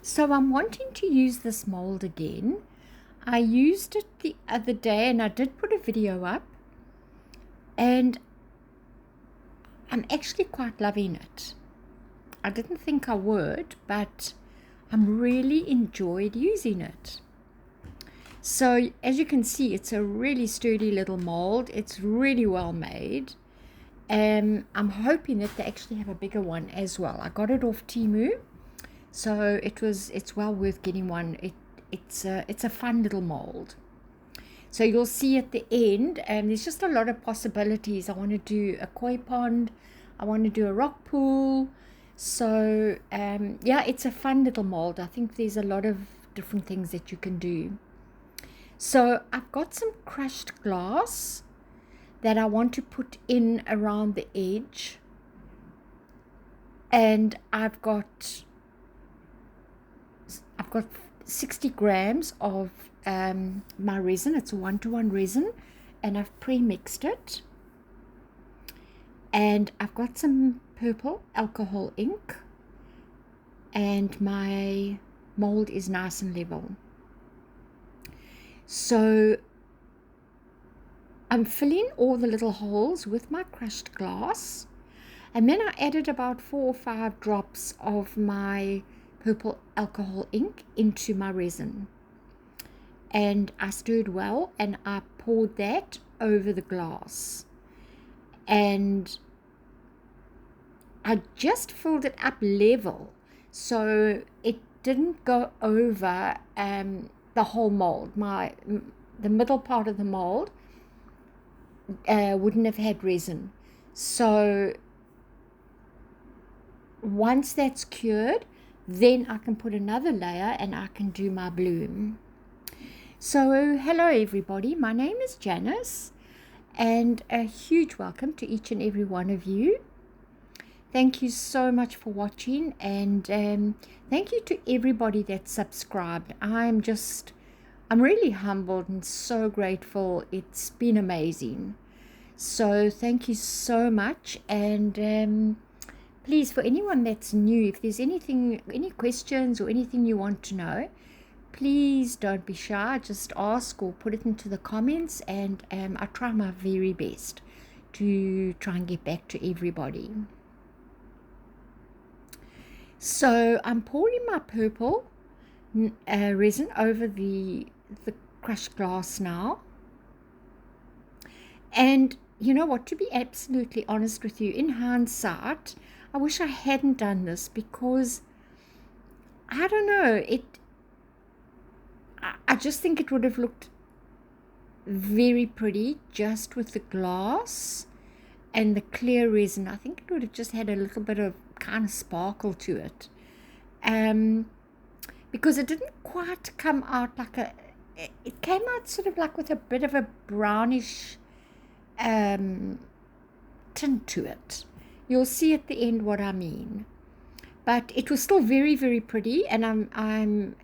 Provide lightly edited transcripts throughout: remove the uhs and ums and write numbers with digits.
So I'm wanting to use this mold again. I used it the other day and I did put a video up, and I'm actually quite loving it. I didn't think I would, but I'm really enjoyed using it. So as you can see, it's a really sturdy little mold. It's really well made. And I'm hoping that they actually have a bigger one as well. I got it off Temu, so it's well worth getting one. It's a fun little mold. So you'll see at the end, there's just a lot of possibilities. I want to do a koi pond. I want to do a rock pool. So yeah, it's a fun little mold. I think there's a lot of different things that you can do. So I've got some crushed glass that I want to put in around the edge. And I've got 60 grams of my resin. It's a 1-to-1 resin, and I've pre-mixed it. And I've got some purple alcohol ink, and my mold is nice and level. So I'm filling all the little holes with my crushed glass, and then I added about 4 or 5 drops of my purple alcohol ink into my resin, and I stirred well, and I poured that over the glass, and I just filled it up level so it didn't go over the whole mold. The middle part of the mold wouldn't have had resin. So once that's cured, then I can put another layer and I can do my bloom. So hello everybody, my name is Janice, and a huge welcome to each and every one of you. Thank you so much for watching, and thank you to everybody that's subscribed. I'm really humbled and so grateful. It's been amazing. So thank you so much, and please, for anyone that's new, if there's any questions or anything you want to know, please don't be shy. Just ask or put it into the comments, and I try my very best to try and get back to everybody. So I'm pouring my purple resin over the crushed glass now. And you know what, to be absolutely honest with you, in hindsight, I wish I hadn't done this, because I don't know, I just think it would have looked very pretty just with the glass and the clear resin. I think it would have just had a little bit of kind of sparkle to it, because it didn't quite come out it came out sort of like with a bit of a brownish tint to it. You'll see at the end what I mean, but it was still very, very pretty, and I'm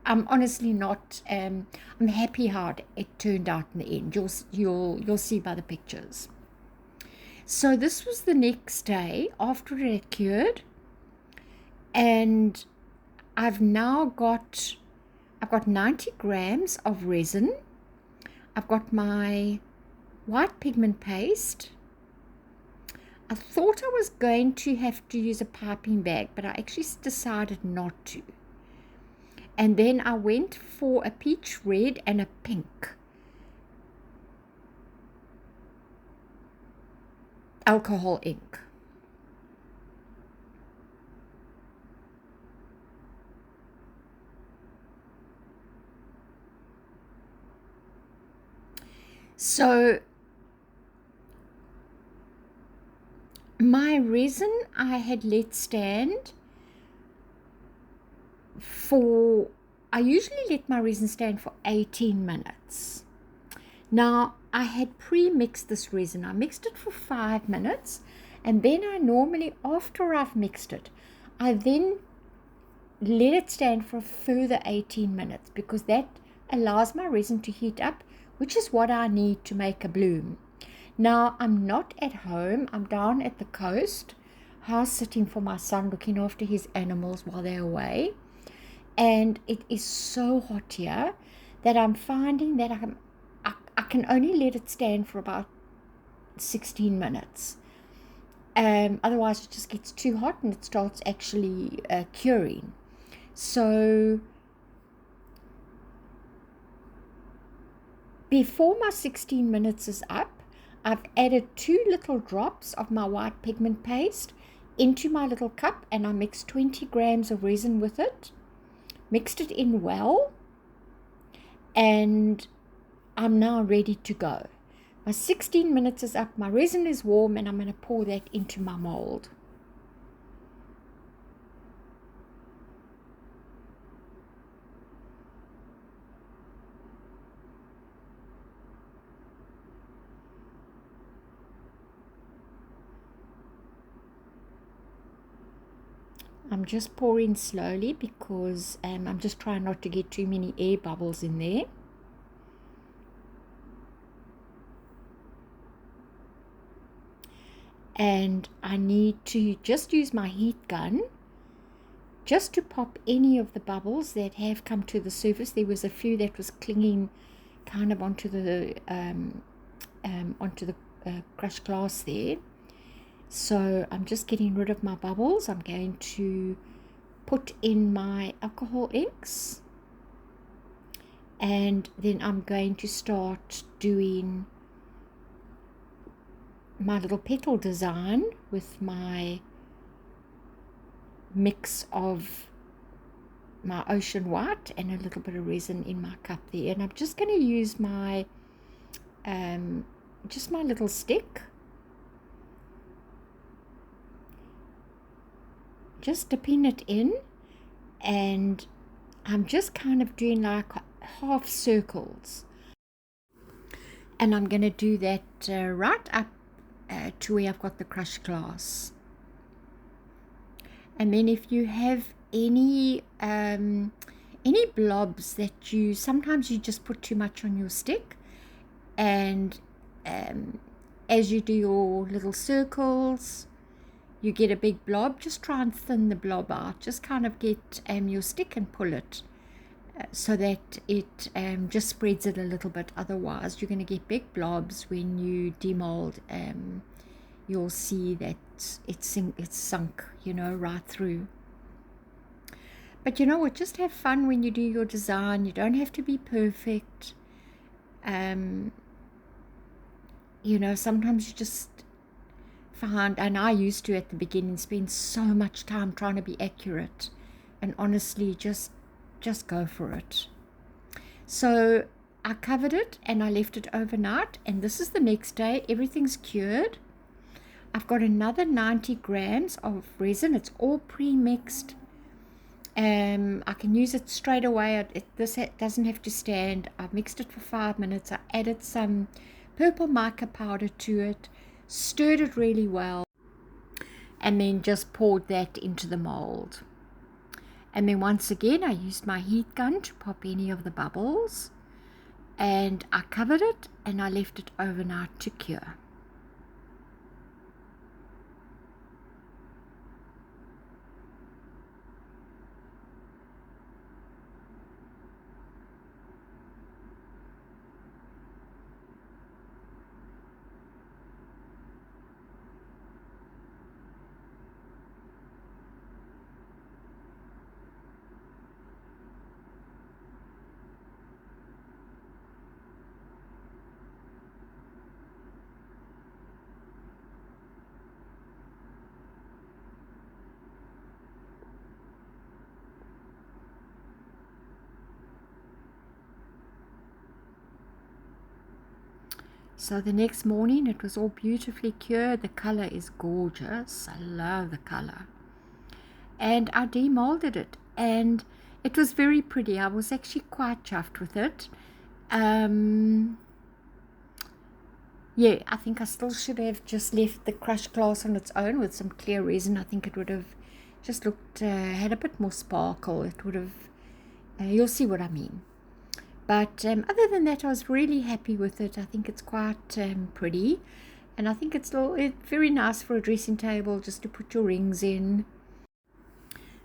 honestly not I'm happy how it turned out in the end. You'll see by the pictures. So this was the next day after it had cured, and I've got 90 grams of resin. I've got my white pigment paste. I thought I was going to have to use a piping bag, but I actually decided not to. And then I went for a peach red and a pink alcohol ink. So my resin I had let stand for, I usually let my resin stand for 18 minutes. Now, I had pre-mixed this resin. I mixed it for 5 minutes, and then I normally, after I've mixed it, I then let it stand for a further 18 minutes, because that allows my resin to heat up, which is what I need to make a bloom. Now, I'm not at home. I'm down at the coast. house sitting for my son, looking after his animals while they're away. And it is so hot here that I'm finding that I can only let it stand for about 16 minutes. Otherwise it just gets too hot and it starts actually curing. So before my 16 minutes is up, I've added 2 little drops of my white pigment paste into my little cup, and I mixed 20 grams of resin with it, mixed it in well, and I'm now ready to go. My 16 minutes is up, my resin is warm, and I'm going to pour that into my mold. I'm just pouring slowly because I'm just trying not to get too many air bubbles in there. And I need to just use my heat gun just to pop any of the bubbles that have come to the surface. There was a few that was clinging kind of onto the crushed glass there. So I'm just getting rid of my bubbles. I'm going to put in my alcohol inks, and then I'm going to start doing my little petal design with my mix of my ocean white and a little bit of resin in my cup there. And I'm just going to use my just my little stick, just dipping it in, and I'm just kind of doing like half circles, and I'm going to do that right up to where I've got the crushed glass. And then if you have any blobs that sometimes you just put too much on your stick, and as you do your little circles you get a big blob, just try and thin the blob out. Just kind of get your stick and pull it so that it just spreads it a little bit. Otherwise you're going to get big blobs when you demold. You'll see that it's sunk, you know, right through. But you know what, just have fun when you do your design. You don't have to be perfect. You know, sometimes you just find, and I used to at the beginning, spend so much time trying to be accurate, and honestly just go for it. So I covered it and I left it overnight, and this is the next day. Everything's cured. I've got another 90 grams of resin. It's all pre-mixed. I can use it straight away. This doesn't have to stand. I've mixed it for 5 minutes. I added some purple mica powder to it, stirred it really well, and then just poured that into the mold. And then once again I used my heat gun to pop any of the bubbles, and I covered it and I left it overnight to cure. So the next morning it was all beautifully cured. The color is gorgeous. I love the color. And I demolded it, and it was very pretty. I was actually quite chuffed with it. Yeah, I think I still should have just left the crushed glass on its own with some clear resin. I think it would have just looked, had a bit more sparkle. It would have, you'll see what I mean. But other than that, I was really happy with it. I think it's quite pretty. And I think it's very nice for a dressing table just to put your rings in.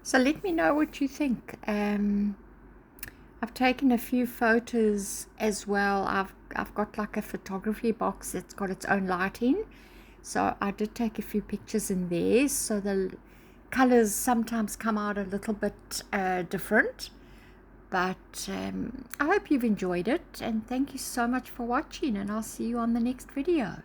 So let me know what you think. I've taken a few photos as well. I've got like a photography box that's got its own lighting. So I did take a few pictures in there. So the colors sometimes come out a little bit different. But I hope you've enjoyed it. And thank you so much for watching. And I'll see you on the next video.